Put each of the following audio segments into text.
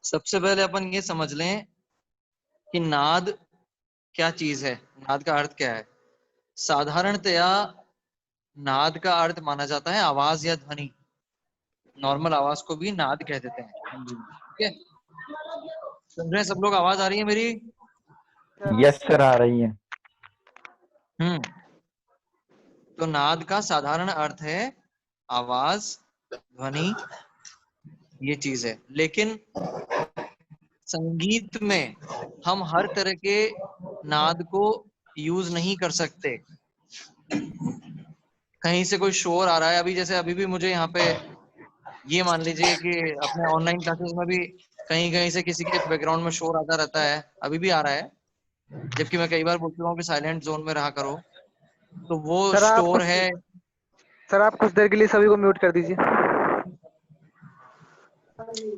सबसे पहले अपन ये समझ लें कि नाद क्या चीज है, नाद का अर्थ क्या है। साधारणतया नाद का अर्थ माना जाता है आवाज या ध्वनि। नॉर्मल आवाज को भी नाद कह देते हैं। ठीक है, सुन रहे हैं सब लोग? आवाज आ रही है मेरी? यस सर, आ रही है। तो नाद का साधारण अर्थ है आवाज, ध्वनि, ये चीज है। लेकिन संगीत में हम हर तरह के नाद को यूज नहीं कर सकते। कहीं से कोई शोर आ रहा है, अभी जैसे अभी भी मुझे यहाँ पे ये मान लीजिए कि अपने ऑनलाइन क्लासेस में भी कहीं कहीं से किसी के बैकग्राउंड में शोर आता रहता है, अभी भी आ रहा है, जबकि मैं कई बार बोल चुका हूँ कि साइलेंट जोन में रहा करो। तो वो शोर है। सर आप कुछ देर के लिए सभी को म्यूट कर दीजिए।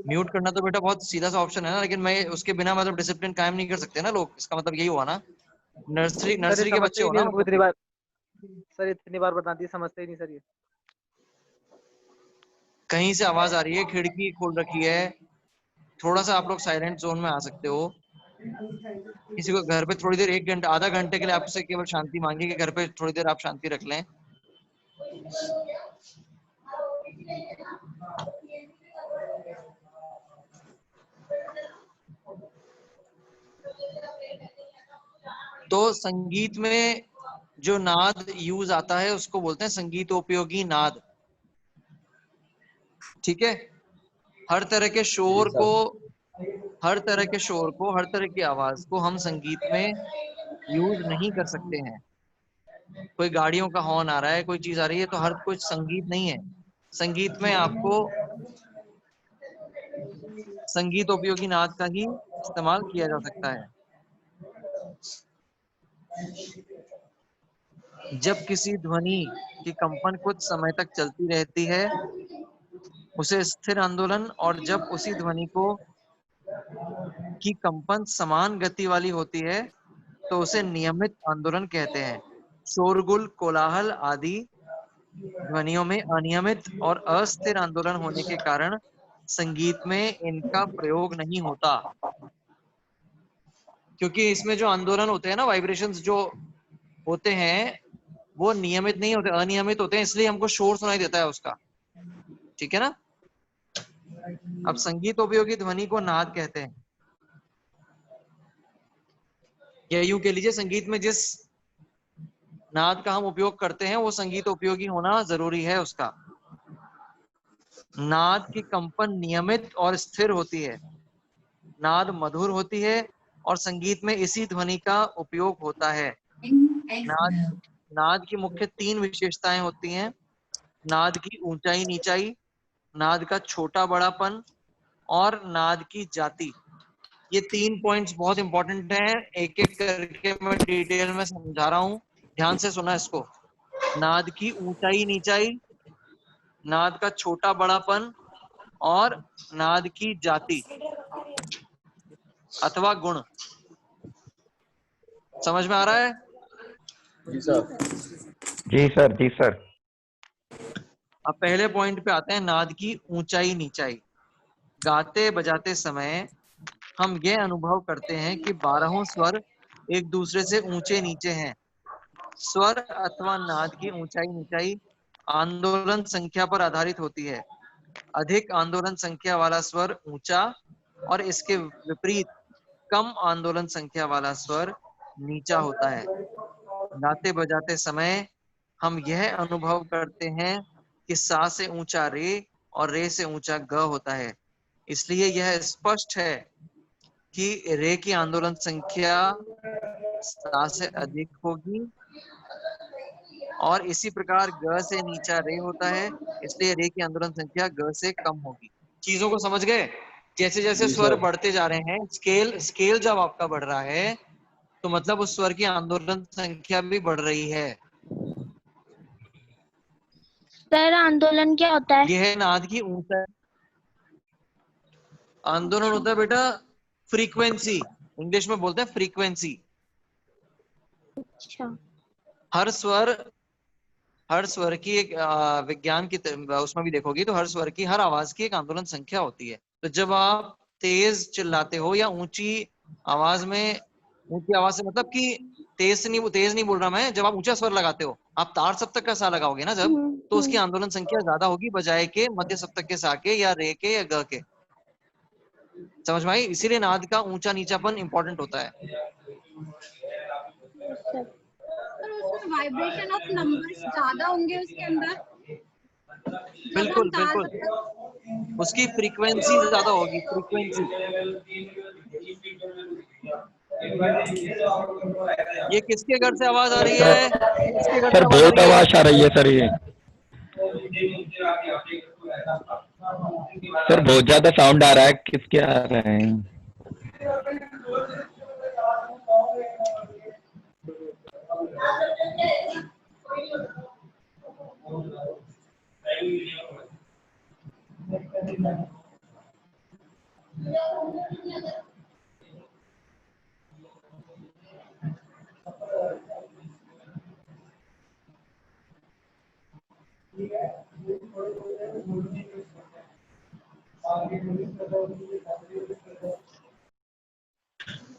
म्यूट करना तो बेटा बहुत सीधा सा ऑप्शन है ना, लेकिन मैं उसके बिना मतलब डिसिप्लिन कायम नहीं कर सकते ना लोग। इसका मतलब यही हुआ ना, नर्सरी के बच्चे हो ना नहीं, इतनी बार सर, इतनी बार बता दी, समझते ही नहीं सर ये। कहीं से आवाज आ रही है, खिड़की खोल रखी है, थोड़ा सा आप लोग साइलेंट जोन में आ सकते हो। किसी को घर पे थोड़ी देर, 1 घंटा आधा घंटे के लिए आपसे केवल शांति मांगी कि घर पे थोड़ी देर आप शांति रख लें। तो संगीत में जो नाद यूज आता है उसको बोलते हैं संगीतोपयोगी नाद। ठीक है, हर तरह के शोर को, हर तरह के शोर को, हर तरह की आवाज को हम संगीत में यूज नहीं कर सकते हैं। कोई गाड़ियों का हॉर्न आ रहा है, कोई चीज आ रही है, तो हर कुछ संगीत नहीं है। संगीत में आपको संगीत उपयोगी नाद का ही इस्तेमाल किया जा सकता है। जब किसी ध्वनि की कंपन कुछ समय तक चलती रहती है उसे स्थिर आंदोलन, और जब उसी ध्वनि को की कंपन समान गति वाली होती है तो उसे नियमित आंदोलन कहते हैं। शोरगुल, कोलाहल आदि ध्वनियों में अनियमित और अस्थिर आंदोलन होने के कारण संगीत में इनका प्रयोग नहीं होता। क्योंकि इसमें जो आंदोलन होते हैं ना, वाइब्रेशंस जो होते हैं, वो नियमित नहीं होते, अनियमित होते हैं, इसलिए हमको शोर सुनाई देता है उसका। ठीक है ना? अब संगीत उपयोगी ध्वनि को नाद कहते हैं। या यूं कह लीजिए, संगीत में जिस नाद का हम उपयोग करते हैं वो संगीत उपयोगी होना जरूरी है उसका। नाद की कंपन नियमित और स्थिर होती है, नाद मधुर होती है, और संगीत में इसी ध्वनि का उपयोग होता है। नाद की मुख्य 3 विशेषताएं होती हैं: नाद की ऊंचाई नीचाई, नाद का छोटा बड़ापन, और नाद की जाति। ये 3 पॉइंट्स बहुत इंपॉर्टेंट हैं, एक एक करके मैं डिटेल में समझा रहा हूं, ध्यान से सुना इसको। नाद की ऊंचाई नीचाई, नाद का छोटा बड़ापन, और नाद की जाति अथवा गुण। समझ में आ रहा है? जी सर। जी सर, जी सर। अब पहले पॉइंट पे आते हैं, नाद की ऊंचाई नीचाई। गाते बजाते समय हम यह अनुभव करते हैं कि 12 स्वर एक दूसरे से ऊंचे नीचे हैं। स्वर अथवा नाद की ऊंचाई नीचाई आंदोलन संख्या पर आधारित होती है। अधिक आंदोलन संख्या वाला स्वर ऊंचा, और इसके विपरीत कम आंदोलन संख्या वाला स्वर नीचा होता है। गाते बजाते समय हम यह अनुभव करते हैं कि सा से ऊंचा रे और रे से ऊंचा ग होता है। इसलिए यह स्पष्ट है कि रे की आंदोलन संख्या सा से अधिक होगी, और इसी प्रकार ग से नीचा रे होता है, इसलिए रे की आंदोलन संख्या ग से कम होगी। चीजों को समझ गए? जैसे जैसे स्वर बढ़ते जा रहे हैं, स्केल जब आपका बढ़ रहा है तो मतलब उस स्वर की आंदोलन संख्या भी बढ़ रही है। सर आंदोलन क्या होता है? यह है नाद की ऊंचाई। आंदोलन होता है बेटा फ्रीक्वेंसी, इंग्लिश में बोलते हैं फ्रीक्वेंसी। अच्छा। हर स्वर की एक विज्ञान की उसमें भी देखोगी तो हर स्वर की, हर आवाज की एक आंदोलन संख्या होती है। तो जब आप तेज चिल्लाते हो या ऊंची आवाज से मतलब कि तेज नहीं बोल रहा मैं, जब आप ऊंचा स्वर लगाते हो, आप तार सप्तक का सा लगाओगे ना जब, तो उसकी आंदोलन संख्या ज्यादा होगी बजाय के मध्य सप्तक के सा के या रे के या ग के। समझ में आई? इसीलिए नाद का ऊंचा नीचापन इंपॉर्टेंट होता है। पर उसमें वाइब्रेशन ऑफ नंबर्स ज्यादा होंगे उसके अंदर, जब हम बिल्कुल ताल बिल्कुल, उसकी फ्रीक्वेंसी ज्यादा होगी, फ्रीक्वेंसी। ये किसके घर से आवाज आ रही है? किसके घर से सर आवाज आ बहुत रही है? आवाज आ रही है सर, ये सर बहुत ज्यादा साउंड आ रहा है, किसके आ रहे हैं?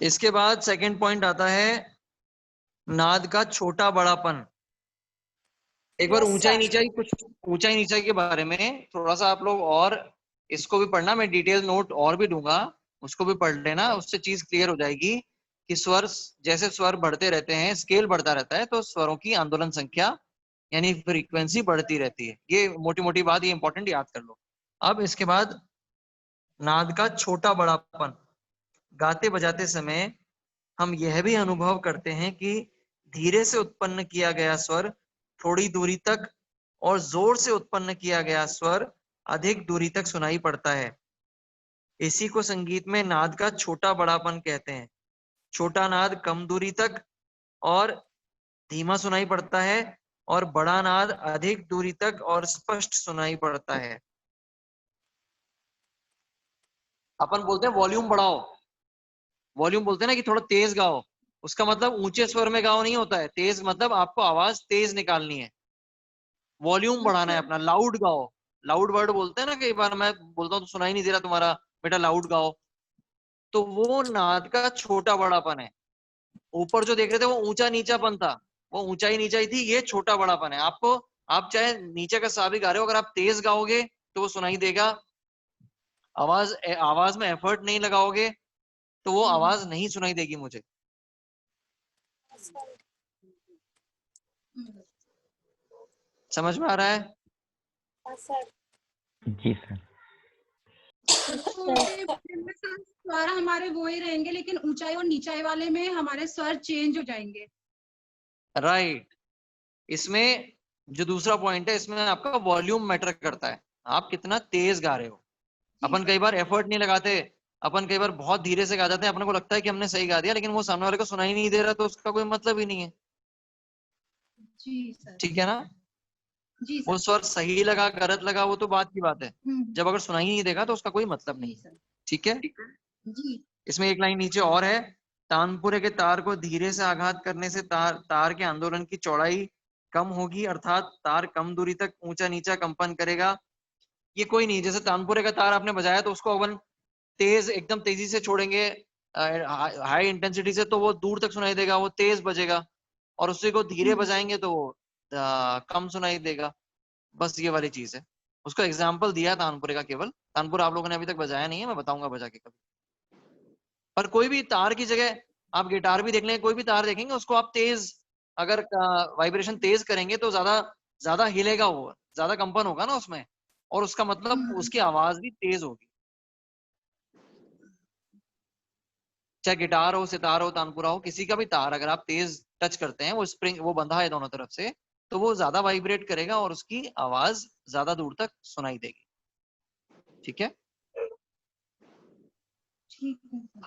इसके बाद सेकंड पॉइंट आता है नाद का छोटा बड़ापन। एक बार ऊंचाई नीचाई के बारे में थोड़ा सा आप लोग और इसको भी पढ़ना, मैं डिटेल नोट और भी दूंगा, उसको भी पढ़ लेना, उससे चीज क्लियर हो जाएगी कि स्वर, जैसे स्वर बढ़ते रहते हैं, स्केल बढ़ता रहता है, तो स्वरों की आंदोलन संख्या यानी फ्रीक्वेंसी बढ़ती रहती है। ये मोटी मोटी बात, ये इंपॉर्टेंट याद कर लो। अब इसके बाद नाद का छोटा बड़ापन। गाते बजाते समय हम यह भी अनुभव करते हैं कि धीरे से उत्पन्न किया गया स्वर थोड़ी दूरी तक और जोर से उत्पन्न किया गया स्वर अधिक दूरी तक सुनाई पड़ता है। इसी को संगीत में नाद का छोटा बड़ापन कहते हैं। छोटा नाद कम दूरी तक और धीमा सुनाई पड़ता है और बड़ा नाद अधिक दूरी तक और स्पष्ट सुनाई पड़ता है। अपन बोलते हैं वॉल्यूम बढ़ाओ, वॉल्यूम बोलते हैं ना कि थोड़ा तेज गाओ, उसका मतलब ऊंचे स्वर में गाओ नहीं होता है। तेज मतलब आपको आवाज तेज निकालनी है, वॉल्यूम बढ़ाना है अपना, लाउड गाओ। लाउड वर्ड बोलते हैं ना, कई बार मैं बोलता हूँ तो सुनाई नहीं दे रहा तुम्हारा, बेटा लाउड गाओ, तो वो नाद का छोटा बड़ापन है। ऊपर जो देख रहे थे वो ऊंचा नीचापन था, वो ऊंचाई नीचाई थी, ये छोटा बड़ापन है। आपको, आप चाहे नीचे का सा भी गा रहे हो, अगर आप तेज गाओगे तो वो सुनाई देगा। आवाज में एफर्ट नहीं लगाओगे तो वो आवाज नहीं सुनाई देगी मुझे। समझ में आ रहा है? जी सर। स्वर हमारे वो ही रहेंगे, लेकिन ऊंचाई और नीचाई वाले में हमारे स्वर चेंज हो जाएंगे। राइट। इसमें जो दूसरा पॉइंट है, इसमें आपका वॉल्यूम मैटर करता है, आप कितना तेज गा रहे हो। अपन कई बार एफर्ट नहीं लगाते, अपन कई बार बहुत धीरे से गा जाते हैं, अपने को लगता है कि हमने सही गा दिया, लेकिन वो सामने वाले को सुनाई नहीं दे रहा, तो उसका कोई मतलब ही नहीं है। जी सर। ठीक है ना? जी वो सर। स्वर सही लगा गलत लगा वो तो बात की बात है, जब अगर सुनाई नहीं देगा तो उसका कोई मतलब नहीं। ठीक है? जी। इसमें एक लाइन नीचे और है, तानपुरे के तार को धीरे से आघात करने से तार के आंदोलन की चौड़ाई कम होगी, अर्थात तार कम दूरी तक ऊंचा नीचा कंपन करेगा। ये कोई नहीं, जैसे तानपुरे का तार आपने बजाया तो उसको अपन तेज, एकदम तेजी से छोड़ेंगे हाई इंटेंसिटी से, तो वो दूर तक सुनाई देगा, वो तेज बजेगा, और उसी को धीरे बजाएंगे तो वो कम सुनाई देगा। बस ये वाली चीज है। उसको एग्जाम्पल दिया तानपुरे का, केवल तानपुर आप लोगों ने अभी तक बजाया नहीं है, मैं बताऊंगा बजा के कभी। पर कोई भी तार की जगह आप गिटार भी देख लें, कोई भी तार देखेंगे उसको आप तेज, अगर वाइब्रेशन तेज करेंगे तो ज्यादा ज्यादा हिलेगा, वो ज्यादा कंपन होगा ना उसमें, और उसका मतलब उसकी आवाज भी तेज होगी। चाहे गिटार हो, सितार हो, तानपुरा हो, किसी का भी तार अगर आप तेज टच करते हैं, वो स्प्रिंग वो बंधा है दोनों तरफ से, तो वो ज्यादा वाइब्रेट करेगा और उसकी आवाज ज्यादा दूर तक सुनाई देगी। ठीक है?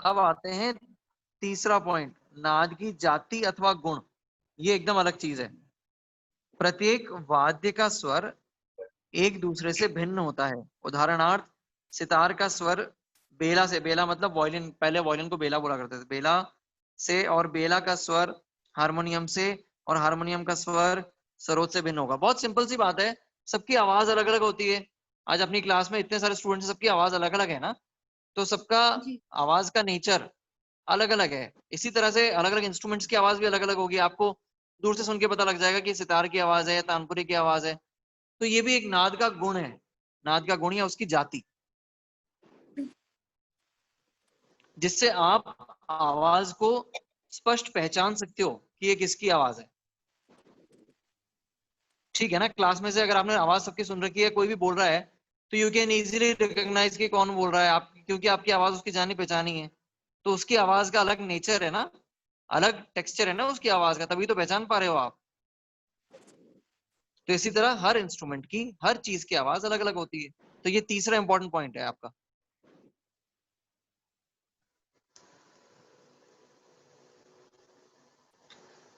अब आते हैं तीसरा पॉइंट, नाद की जाति अथवा गुण। ये एकदम अलग चीज है। प्रत्येक वाद्य का स्वर एक दूसरे से भिन्न होता है। उदाहरणार्थ, सितार का स्वर बेला से, बेला मतलब वॉयलिन, पहले वॉयलिन को बेला बोला करते थे, बेला से, और बेला का स्वर हारमोनियम से, और हारमोनियम का स्वर सरोद से भिन्न होगा। बहुत सिंपल सी बात है, सबकी आवाज अलग अलग होती है। आज अपनी क्लास में इतने सारे स्टूडेंट्स, सबकी आवाज अलग अलग है ना, तो सबका जी आवाज का नेचर अलग अलग है। इसी तरह से अलग अलग इंस्ट्रूमेंट्स की आवाज भी अलग अलग होगी। आपको दूर से सुन के पता लग जाएगा कि सितार की आवाज है या तानपुरे की आवाज है। तो ये भी एक नाद का गुण है, नाद का गुण या उसकी जाति, जिससे आप आवाज को स्पष्ट पहचान सकते हो कि ये किसकी आवाज है। ठीक है ना। क्लास में से अगर आपने आवाज सबकी सुन रखी है, कोई भी बोल रहा है, तो यू कैन इजीली रिकॉग्नाइज कि कौन बोल रहा है, आप, क्योंकि आपकी आवाज उसकी जानी पहचानी है। तो उसकी आवाज का अलग नेचर है ना, अलग टेक्सचर है ना उसकी आवाज का, तभी तो पहचान पा रहे हो आप। तो इसी तरह हर इंस्ट्रूमेंट की, हर चीज की आवाज अलग अलग होती है। तो ये तीसरा इंपॉर्टेंट पॉइंट है आपका।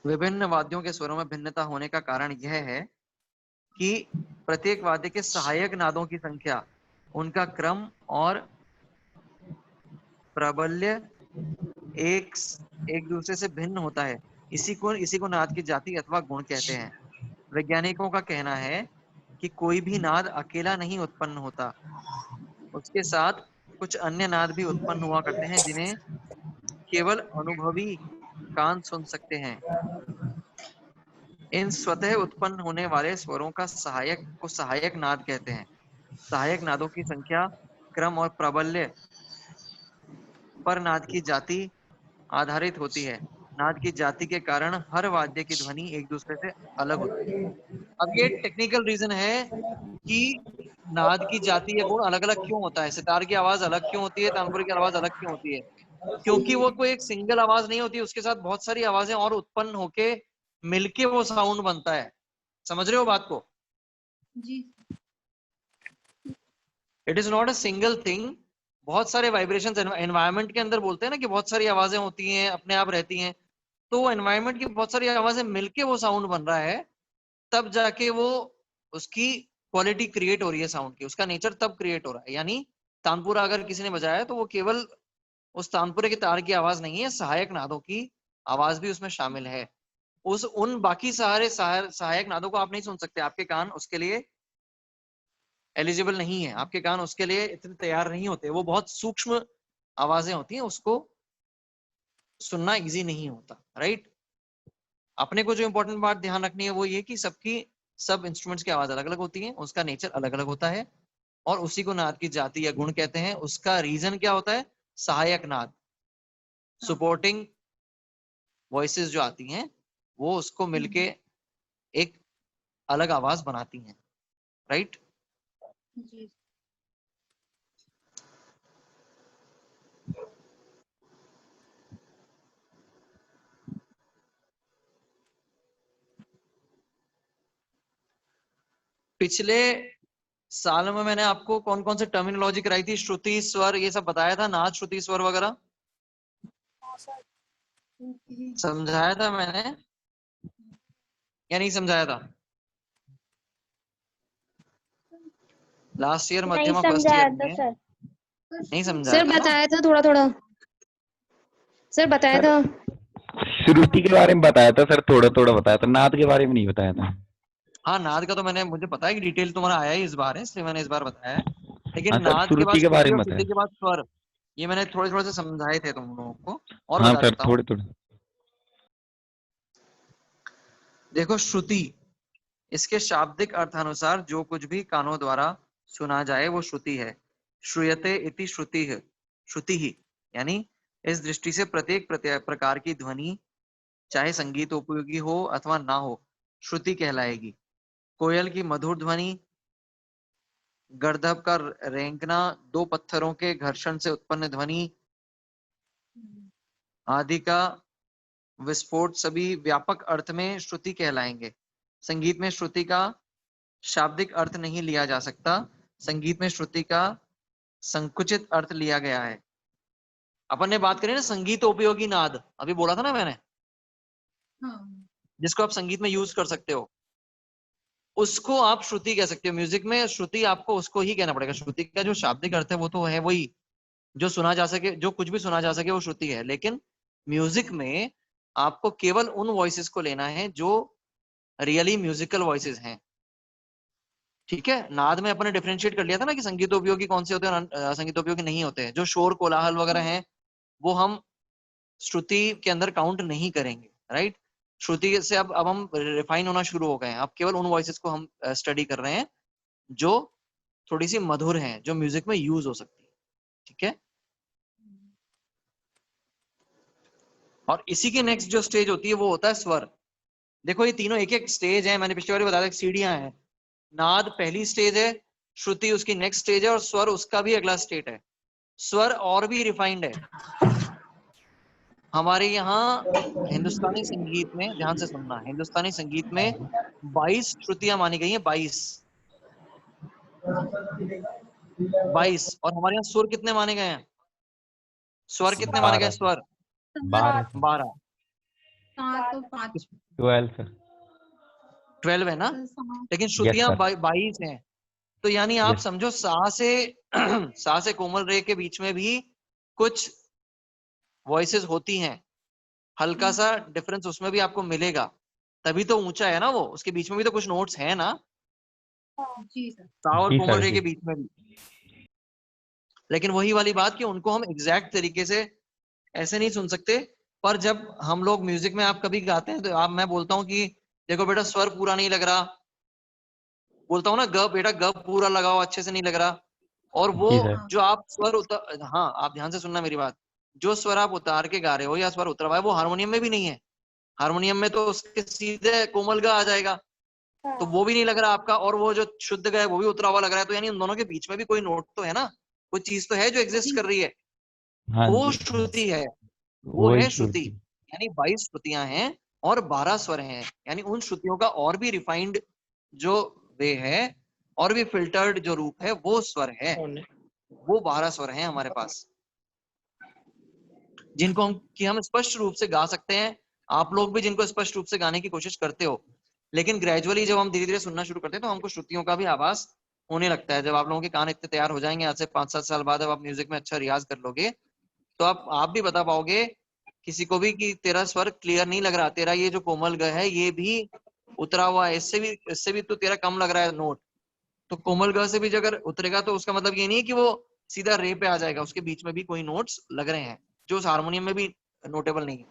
विभिन्न वाद्यों के स्वरों में भिन्नता होने का कारण यह है कि प्रत्येक वाद्य के सहायक नादों की संख्या, उनका क्रम और प्राबल्य एक एक दूसरे से भिन्न होता है। इसी को नाद की जाति अथवा गुण कहते हैं। वैज्ञानिकों का कहना है कि कोई भी नाद अकेला नहीं उत्पन्न होता, उसके साथ कुछ अन्य नाद भी उत्पन्न हुआ करते हैं जिन्हें केवल अनुभवी कान सुन सकते हैं। इन स्वतः उत्पन्न होने वाले स्वरों का सहायक नाद कहते हैं। सहायक नादों की संख्या, क्रम और प्राबल्य पर नाद की जाति आधारित होती है। नाद की जाति के कारण हर वाद्य की ध्वनि एक दूसरे से अलग होती है। अब ये टेक्निकल रीजन है कि नाद की जाति या गुण अलग अलग क्यों होता है। सितार की आवाज अलग क्यों होती है, तानपुरे की आवाज अलग क्यों होती है? क्योंकि वो कोई एक सिंगल आवाज नहीं होती, उसके साथ बहुत सारी आवाजें और उत्पन्न होके मिलके वो साउंड बनता है। समझ रहे हो बात को? जी it is not a single thing. बहुत सारे वाइब्रेशंस एनवायरनमेंट के अंदर, बोलते हैं ना कि बहुत सारी आवाजें होती हैं, अपने आप रहती हैं। तो वो एनवायरनमेंट की बहुत सारी आवाजें मिलके वो साउंड बन रहा है, तब जाके वो उसकी क्वालिटी क्रिएट हो रही है साउंड की, उसका नेचर तब क्रिएट हो रहा है। यानी तानपुरा अगर किसी ने बजाया है तो वो केवल उस तानपुरे के तार की आवाज नहीं है, सहायक नादों की आवाज भी उसमें शामिल है। उन बाकी सहायक नादों को आप नहीं सुन सकते, आपके कान उसके लिए एलिजिबल नहीं है, आपके कान उसके लिए इतने तैयार नहीं होते। वो बहुत सूक्ष्म आवाजें होती हैं, उसको सुनना इजी नहीं होता, राइट। अपने को जो इंपॉर्टेंट बात ध्यान रखनी है वो ये कि सब इंस्ट्रूमेंट्स की आवाज अलग अलग होती है, उसका नेचर अलग अलग होता है, और उसी को नाद की जाति या गुण कहते हैं। उसका रीजन क्या होता है? सहायक नाद, सपोर्टिंग वॉइसेस जो आती हैं, वो उसको मिलके एक अलग आवाज बनाती हैं, राइट। जी पिछले साल में मैंने आपको कौन कौन से टर्मिनोलॉजी कराई थी? श्रुति, स्वर, ये सब बताया था, नाद, श्रुति, स्वर वगैरह समझाया था मैंने या नहीं समझाया था? लास्ट ईयर नहीं मध्यमा फर्स्ट समझाया ईयर था में सर। नहीं समझाया सर था ना? बताया था थोड़ा थोड़ा, सर बताया सर था। श्रुति के बारे में बताया था सर, थोड़ा थोड़ा बताया था, नाद के बारे में नहीं बताया था। हाँ, नाद का तो मुझे पता है कि डिटेल तुम्हारा आया ही इस बार है, इसलिए मैंने इस बार बताया है। लेकिन हाँ सर, नाद के बाद श्रुति के बारे श्रुति में और श्रुति बताया। के बाद स्वर, ये मैंने थोड़े थोड़े से समझाए थे तुम लोगों को, और हाँ बता सर, देता हूँ। थोड़े थोड़े। देखो, श्रुति, इसके शाब्दिक अर्थानुसार जो कुछ भी कानों द्वारा सुना जाए वो श्रुति है। श्रूयते इति श्रुति है, श्रुति ही, यानी इस दृष्टि से प्रत्येक प्रकार की ध्वनि, चाहे संगीत उपयोगी हो अथवा ना हो, श्रुति कहलाएगी। कोयल की मधुर ध्वनि, गर्दभ का रेंकना, दो पत्थरों के घर्षण से उत्पन्न ध्वनि आदि का विस्फोट सभी व्यापक अर्थ में श्रुति कहलाएंगे। संगीत में श्रुति का शाब्दिक अर्थ नहीं लिया जा सकता, संगीत में श्रुति का संकुचित अर्थ लिया गया है। अपन ने बात करी ना संगीत उपयोगी नाद, अभी बोला था ना मैंने, हाँ जिसको आप संगीत में यूज कर सकते हो, उसको आप श्रुति कह सकते हो। म्यूजिक में श्रुति आपको उसको ही कहना पड़ेगा। श्रुति का जो शाब्दिक अर्थ है वो तो है वही, जो सुना जा सके, जो कुछ भी सुना जा सके वो श्रुति है। लेकिन म्यूजिक में आपको केवल उन वॉइसेस को लेना है जो रियली म्यूजिकल वॉइसेस हैं। ठीक है, नाद में अपने डिफरेंशिएट कर लिया था ना कि संगीतोपयोगी कौन से होते हैं और संगीतोपयोगी नहीं होते हैं। जो शोर कोलाहल वगैरह हैं वो हम श्रुति के अंदर काउंट नहीं करेंगे, राइट। श्रुति से अब हम रिफाइन होना शुरू हो गए हैं। अब केवल उन वॉइसेस को हम स्टडी कर रहे हैं जो थोड़ी सी मधुर हैं, जो म्यूजिक में यूज हो सकती है। ठीक है, और इसी के नेक्स्ट जो स्टेज होती है वो होता है स्वर। देखो ये तीनों एक एक स्टेज है, मैंने पिछली बार बताया था, सीढ़ियां हैं। नाद पहली स्टेज है, श्रुति उसकी नेक्स्ट स्टेज है, और स्वर उसका भी अगला स्टेट है। स्वर और भी रिफाइंड है। हमारे यहाँ हिंदुस्तानी संगीत में, ध्यान से सुनना, हिंदुस्तानी संगीत में 22 श्रुतियां मानी गई हैं, 22। और हमारे यहाँ सुर कितने माने गए हैं? स्वर कितने माने गए? स्वर 12। 12 है ना, लेकिन श्रुतियां 22 हैं। तो यानी आप समझो सा से सा से कोमल रे के बीच में भी कुछ वॉइसेस होती हैं, हल्का सा डिफरेंस उसमें भी आपको मिलेगा, तभी तो ऊंचा है ना वो। उसके बीच में भी तो कुछ नोट्स हैं ना, जी सर। सा और कोमल रे के बीच में भी। लेकिन वही वाली बात कि उनको हम एग्जैक्ट तरीके से ऐसे नहीं सुन सकते। पर जब हम लोग म्यूजिक में आप कभी गाते हैं तो मैं बोलता हूँ कि देखो बेटा स्वर पूरा नहीं लग रहा, बोलता हूँ ना, ग बेटा ग पूरा लगाओ, अच्छे से नहीं लग रहा। और वो जो आप स्वर हाँ आप ध्यान से सुनना मेरी बात, जो स्वर आप उतार के गा रहे हो या स्वर उतरा हुआ है वो हारमोनियम में भी नहीं है। हारमोनियम में तो उसके सीधे कोमल गा आ जाएगा, तो वो भी नहीं लग रहा आपका, और वो जो शुद्ध गा है वो भी उतरा हुआ लग रहा है। तो यानी उन दोनों के बीच में भी कोई नोट तो है ना, कोई चीज तो है जो एग्जिस्ट कर रही है। वो श्रुति है, वो है श्रुति। यानी 22 श्रुतियां हैं और 12 स्वर हैं। यानी उन श्रुतियों का और भी रिफाइंड जो वे है, और भी फिल्टर्ड जो रूप है, वो स्वर है। वो 12 स्वर हैं हमारे पास, जिनको हम स्पष्ट रूप से गा सकते हैं। आप लोग भी जिनको स्पष्ट रूप से गाने की कोशिश करते हो, लेकिन ग्रेजुअली जब हम धीरे धीरे सुनना शुरू करते हैं तो हमको श्रुतियों का भी आभास होने लगता है। जब आप लोगों के कान इतने तैयार हो जाएंगे, आज से 5-7 साल बाद, जब आप म्यूजिक में अच्छा रियाज कर लोगे, तो आप भी बता पाओगे किसी को भी कि तेरा स्वर क्लियर नहीं लग रहा, तेरा ये जो कोमल ग है ये भी उतरा हुआ है, इससे भी तो तेरा कम लग रहा है नोट। तो कोमल ग से भी अगर उतरेगा तो उसका मतलब ये नहीं है कि वो सीधा रे पे आ जाएगा, उसके बीच में भी कोई नोट्स लग रहे हैं जो उस हारमोनियम में भी नोटेबल नहीं है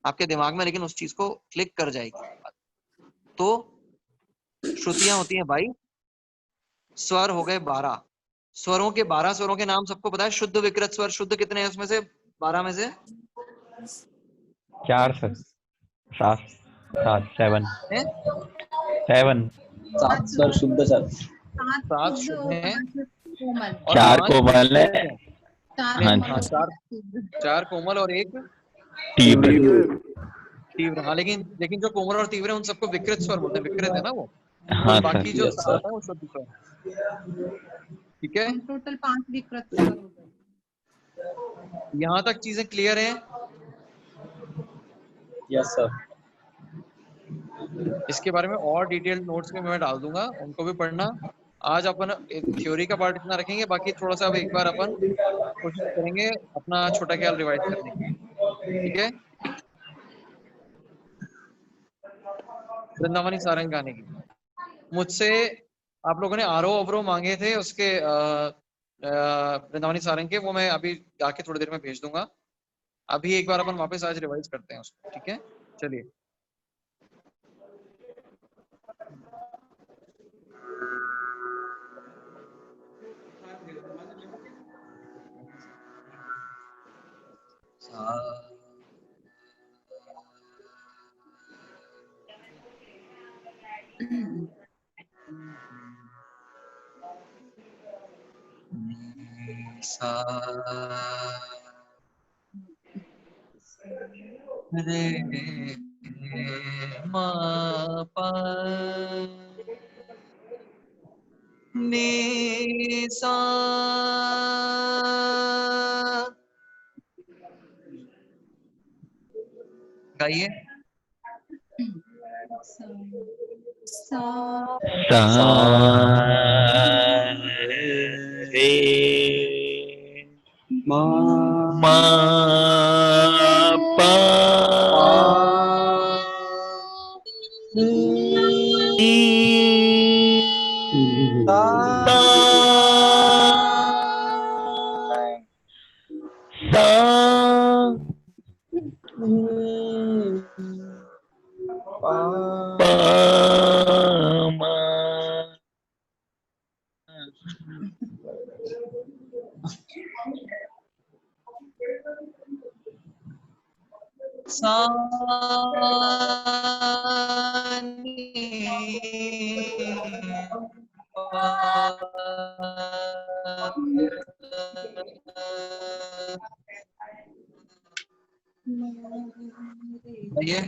आपके दिमाग में, लेकिन उस चीज को क्लिक कर जाएगी। तो श्रुतियां होती हैं 22, स्वर हो गए 12। स्वरों के 12 स्वरों के नाम सबको पता है। शुद्ध विकृत स्वर, शुद्ध कितने हैं उसमें से? 12 में से 4 सर, 7 7 हैं? 7 7 स्वर शुद्ध सर। 7 शुद्ध हैं, 4 कोमल है। हाँ, 4 कोमल और 1 तीव्र। हाँ, लेकिन जो कोमल और तीव्र है उन सबको विकृत स्वर बोलते हैं, विकृत है ना वो। हाँ, बाकी जो 7 है वो शुद्ध स्वर। ठीक है, टोटल 5 विकृत स्वर हो गए। यहाँ तक चीजें क्लियर हैं? Yes sir. इसके बारे में और डिटेल्ड नोट्स में मैं डाल दूंगा, उनको भी पढ़ना। आज अपन थ्योरी का पार्ट इतना रखेंगे, बाकी थोड़ा सा अब एक बार अपन कोशिश करेंगे अपना छोटा ख्याल रिवाइज करने की। ठीक है, वृंदावनी सारंग गाने की मुझसे आप लोगों ने आरोह अवरोह मांगे थे, उसके वृंदावनी सारंग के, वो मैं अभी जाके थोड़ी देर में भेज दूंगा। अभी एक बार अपन वापस आज रिवाइज करते हैं उसको। ठीक है, चलिए। सा रे मा पा नी सा गाइए। सा रे मा पा नी ये